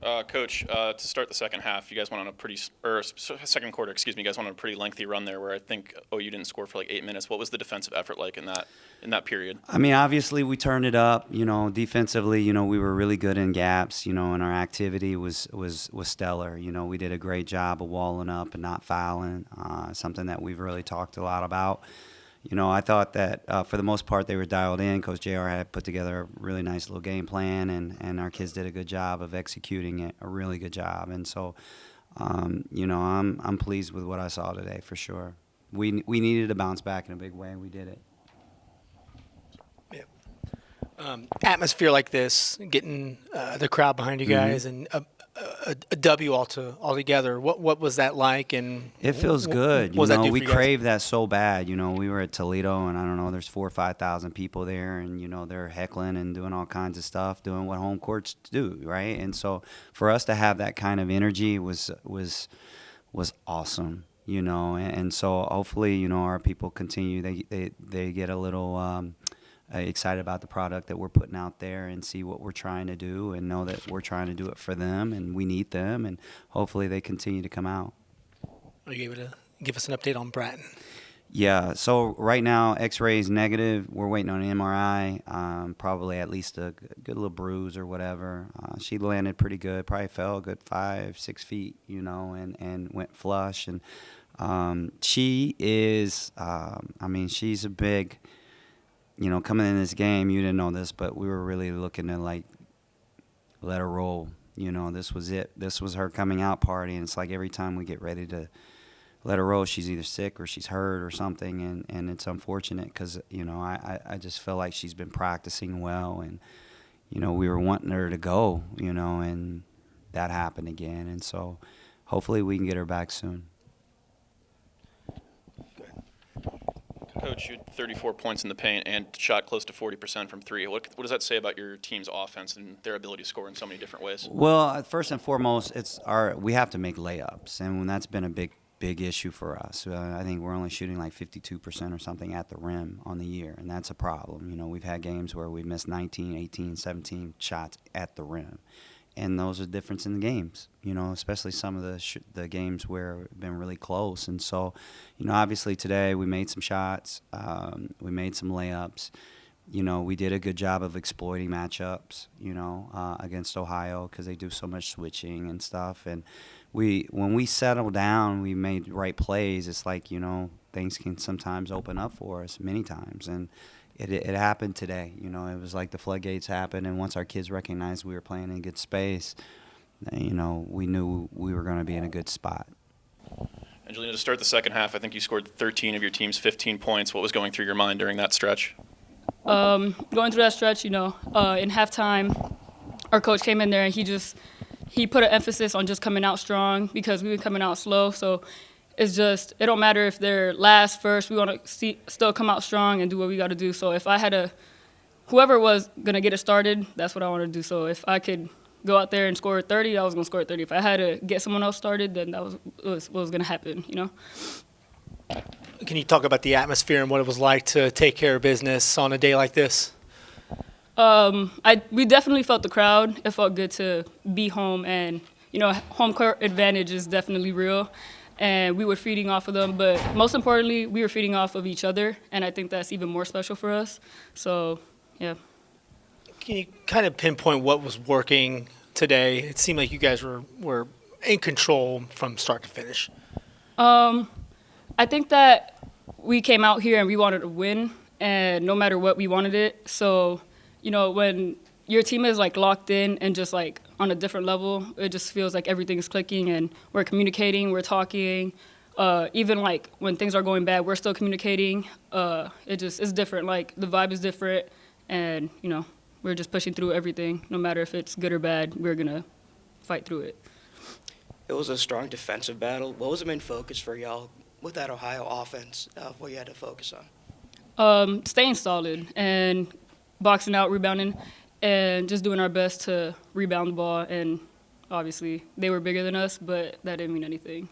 Coach, to start the second half, you guys went on a second quarter, excuse me, you guys went on a pretty lengthy run there where I think OU didn't score for like 8 minutes. What was the defensive effort like in that period? I mean, obviously we turned it up. Defensively, we were really good in gaps. And our activity was stellar. We did a great job of walling up and not fouling. Something that we've really talked a lot about. I thought that for the most part they were dialed in. Coach JR had put together a really nice little game plan, and our kids did a good job of executing it, a really good job. And so, I'm pleased with what I saw today for sure. We needed to bounce back in a big way, and we did it. Atmosphere like this, getting the crowd behind you guys, and a W altogether. What was that like? And it feels good. What does that do for We you guys? crave that so bad. We were at Toledo, and I don't know, there's 4,000 or 5,000 people there, and they're heckling and doing all kinds of stuff, doing what home courts do, right? And so for us to have that kind of energy was awesome. And so hopefully our people continue. They get a little excited about the product that we're putting out there and see what we're trying to do and know that we're trying to do it for them and we need them, and hopefully they continue to come out. Are you able to give us an update on Bratton? Yeah, so right now X-ray's negative. We're waiting on an MRI, probably at least a good little bruise or whatever. She landed pretty good, probably fell a good 5-6 feet, and went flush. And she is, she's a big, coming in this game, you didn't know this, but we were really looking to let her roll. This was it. This was her coming out party, and it's like every time we get ready to let her roll, she's either sick or she's hurt or something, and it's unfortunate because I just feel like she's been practicing well, and we were wanting her to go, and that happened again, and so hopefully we can get her back soon. Coach, you had 34 points in the paint and shot close to 40% from three. What does that say about your team's offense and their ability to score in so many different ways? Well, first and foremost, we have to make layups, and that's been a big issue for us. I think we're only shooting like 52% or something at the rim on the year, and that's a problem. We've had games where we've missed 19, 18, 17 shots at the rim, and those are the difference in the games, especially some of the games where we've been really close. And so, obviously today we made some shots, we made some layups. We did a good job of exploiting matchups, against Ohio because they do so much switching and stuff. And when we settle down, we made right plays. It's like, things can sometimes open up for us many times. And it happened today. It was like the floodgates happened, and once our kids recognized we were playing in good space, we knew we were going to be in a good spot. Enjulina, to start the second half, I think you scored 13 of your team's 15 points. What was going through your mind during that stretch? Going through that stretch, in halftime, our coach came in there and he put an emphasis on just coming out strong because we were coming out slow. So it's just, it don't matter if they're last, first, we want to still come out strong and do what we got to do. So if I had whoever was going to get it started, that's what I wanted to do. So if I could go out there and score 30, I was going to score 30. If I had to get someone else started, then that was what was going to happen, Can you talk about the atmosphere and what it was like to take care of business on a day like this? We definitely felt the crowd. It felt good to be home, and home court advantage is definitely real, and we were feeding off of them. But most importantly, we were feeding off of each other, and I think that's even more special for us. So, yeah. Can you kind of pinpoint what was working today? It seemed like you guys were in control from start to finish. I think that we came out here and we wanted to win, and no matter what, we wanted it. So, when your team is locked in and just on a different level, it just feels like everything is clicking and we're communicating, we're talking. Even when things are going bad, we're still communicating. It's different. The vibe is different, and we're just pushing through everything. No matter if it's good or bad, we're gonna fight through it. It was a strong defensive battle. What was the main focus for y'all with that Ohio offense? What you had to focus on? Staying solid and boxing out, rebounding, and just doing our best to rebound the ball. And obviously, they were bigger than us, but that didn't mean anything.